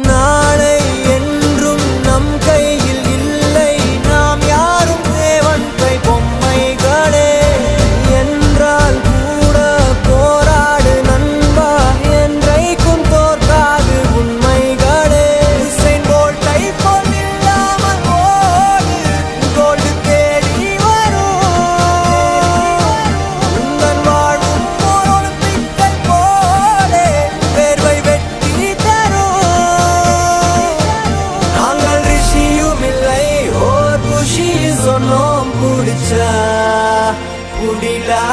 நாளை என்றும் நம் கையில் இல்லை, நாம் யாரும் தேவன் கை பொம்மைகளே. என்றால் கூட போராடு நண்பா, என்றைக்கும் தோற்காது உண்மைகளே. உசைன் போல்ட்டை போல் இல்லாமல் ஓடு, கோல்டு தேடி வரும். உந்தன் வாழ்வும் ஓர் ஒலிம்பிக்கை போலே வேர்வை வெட்டி தரும். நாங்கள் ரிஷியும் இல்லை, ஓர் குஷி சொன்னோம், புடிச்சா புடிலா.